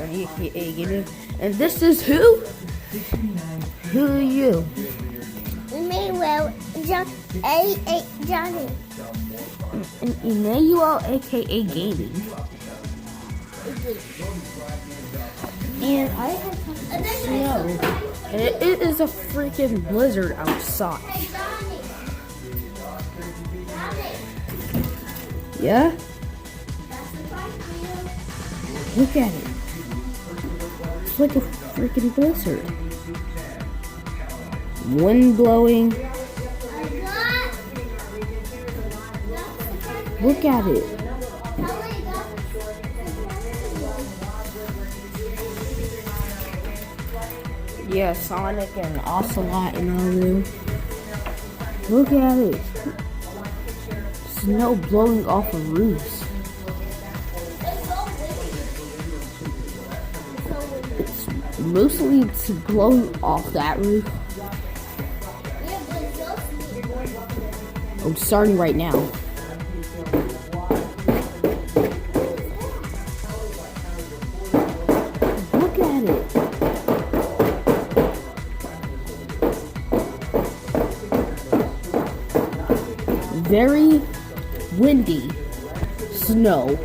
Johnnyakagaming, and this is who? Who are you? Emmanuel, Johnny. Emmanuel, aka Gaming. And I have snow, and it is a freaking blizzard outside. Yeah? Look at it. It's like a freaking blizzard. Wind blowing. Look at it. Yeah, Sonic and Ocelot and all them. Look at it. Snow blowing off of roofs. It's mostly blowing off that roof. Oh, it's starting right now. Look at it. Very windy snow.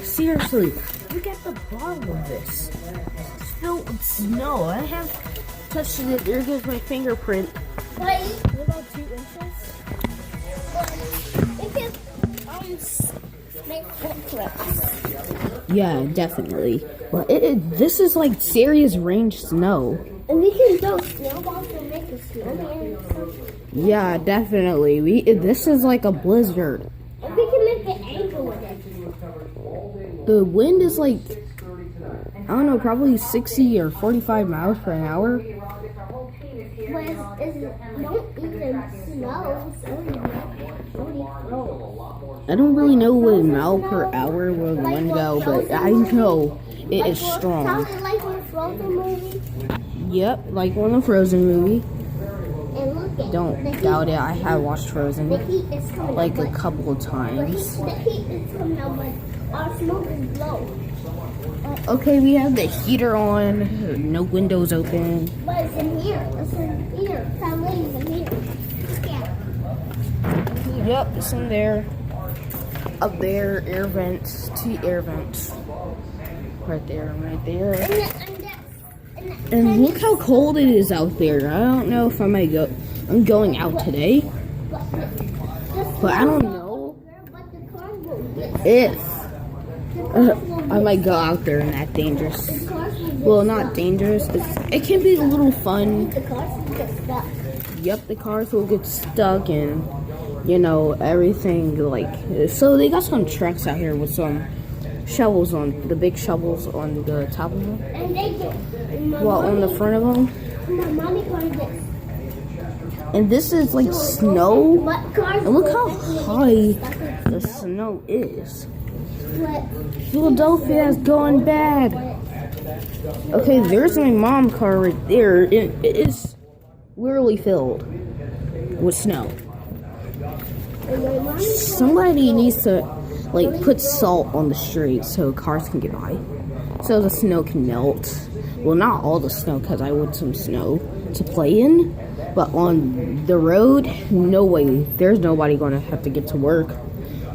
Seriously, look at the bottom of this. It's filled with snow. I have touched it. There goes my fingerprint. Wait. What about 2 inches? It can make footprints. Yeah, definitely. Well, this is like serious range snow. And we can throw snowballs and make a snowman or something. Yeah, definitely. This is like a blizzard. And we can make an angle with it. The wind is like, I don't know, probably 60 or 45 miles per hour. But it don't even snow. I don't really know what mile per hour will the wind go, but I know it is strong. Sounded like in a Frozen movie. Yep, like one of the Frozen movie. And look at Don't doubt it, I have watched Frozen the heat is coming like out, a couple of times. The heat is coming out, but our smoke is low. Okay, we have the heater on, no windows open. But it's in here. It's in here. Family's in here. Yeah. Yep, it's in there. Up there, air vents, 2 air vents. Right there, right there. And look how cold it is out there. I don't know if I'm going out today. But I don't know if I might go out there and that dangerous. Well, not dangerous. It can be a little fun. The cars will get stuck. Yep, the cars will get stuck and, you know, everything like. So they got some trucks out here with some shovels on, the big shovels on the top of them. And they get. Well, on the front of them. My mommy car this. And this is like snow. But cars And look go how high the snow is. What? Philadelphia has gone bad. Okay, there's my mom's car right there. It is literally filled with snow. Somebody needs to like put salt on the street so cars can get by, so the snow can melt. Well, not all the snow, because I want some snow to play in, but on the road, no way. There's nobody going to have to get to work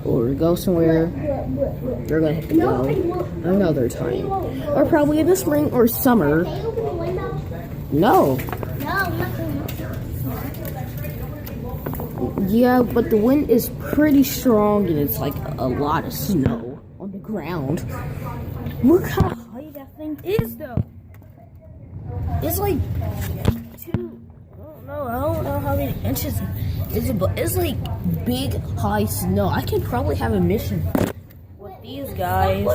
or go somewhere. They're going to have to go another time, or probably in the spring or summer. Can you open the window? No. No, nothing. Yeah, but the wind is pretty strong and it's like a lot of snow on the ground. Look how high that thing is though. It's like I don't know how many inches is it, but it's like big high snow. I can probably have a mission with these guys.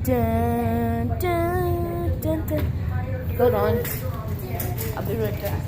Dun, dun, dun, dun. Hold on. I'll be right back.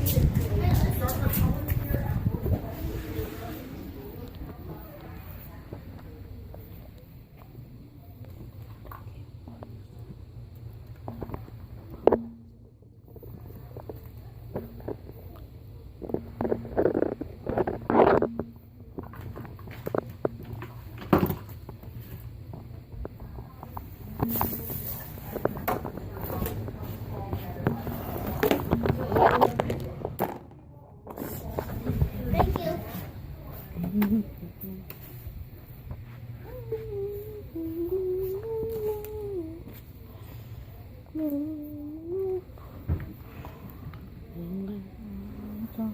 Go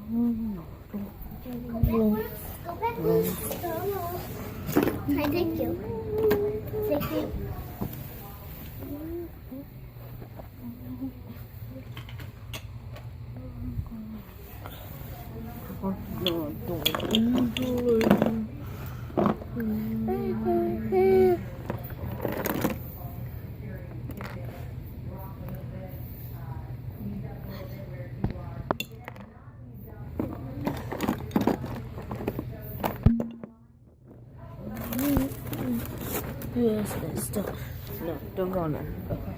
back on the snow. Hi, thank you. Thank you. Yes, that's stuff. No, don't go in there. Okay.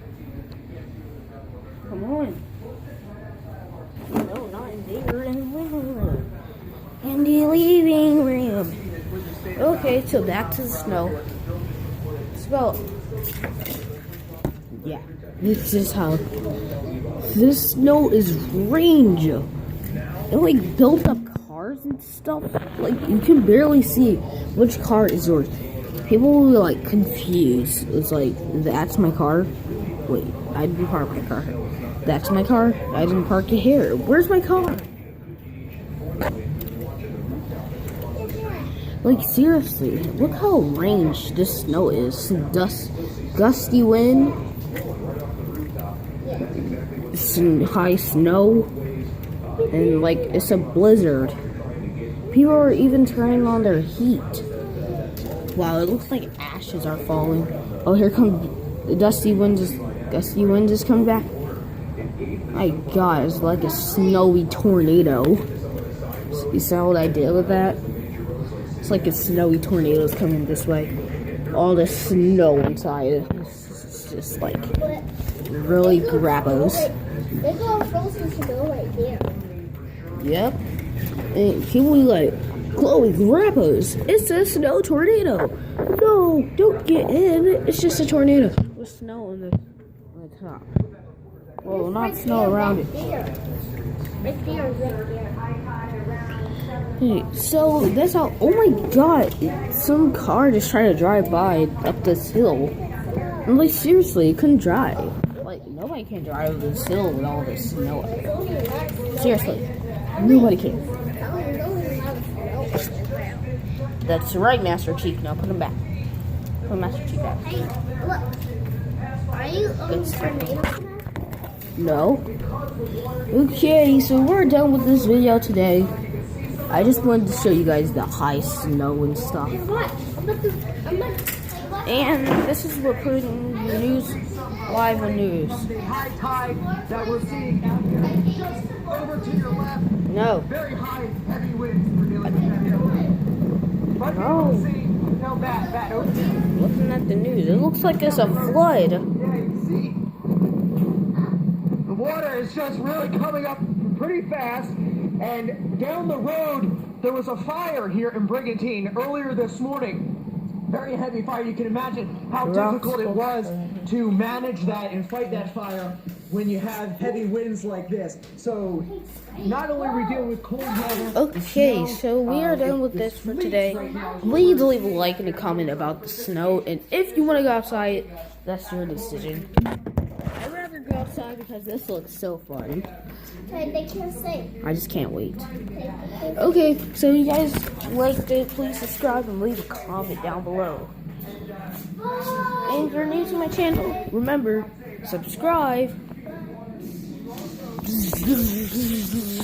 Come on. No, not in there. In the living room. In the living room. Okay, so back to the snow. It's about... Yeah. This is how... This snow is range. It like built up cars and stuff. Like you can barely see which car is yours. People will be like confused. It's like, that's my car. Wait, I didn't park my car. That's my car. I didn't park it here. Where's my car? Like seriously, look how range this snow is. Gusty wind, some high snow, and like it's a blizzard. People are even turning on their heat. Wow, it looks like ashes are falling. Oh, here comes the gusty wind is coming back. My God, it's like a snowy tornado. You saw what I did with that? It's like a snowy tornado is coming this way. All the snow inside. It's just like really grabbos. They got frozen snow right there. Yep. And people be like, Chloe, grabbos, it's a snow tornado. No, don't get in. It's just a tornado with snow on the top. Well, not snow around it. Right there, right there. Hey, so that's how. Oh my God! Some car just tried to drive by up this hill. I'm like, seriously, it couldn't drive. Like, nobody can drive up this hill with all this snow. Seriously, nobody can. That's right, Master Chief. Now put him back. Put Master Chief back. Hey, look. Are you on the tornado? No. Okay, so we're done with this video today. I just wanted to show you guys the high snow and stuff. And this is what putting the news live on news. High tide that we're seeing out here. Just over to your left. No. Very high, heavy winds we're dealing with. But No. no bad. Okay. Looking at the news, it looks like it's a flood. Yeah, you see. The water is just really coming up pretty fast. And down the road, there was a fire here in Brigantine earlier this morning. Very heavy fire. You can imagine how difficult it was to manage that and fight that fire when you have heavy winds like this. So not only are we dealing with cold weather. Okay, so we are done with this for today. Please leave a like and a comment about the snow. And if you want to go outside, that's your decision. I'd rather go outside because this looks so fun. They can't say. I just can't wait. Okay, so you guys liked it, please subscribe and leave a comment down below. And if you're new to my channel, remember, subscribe. No, do this.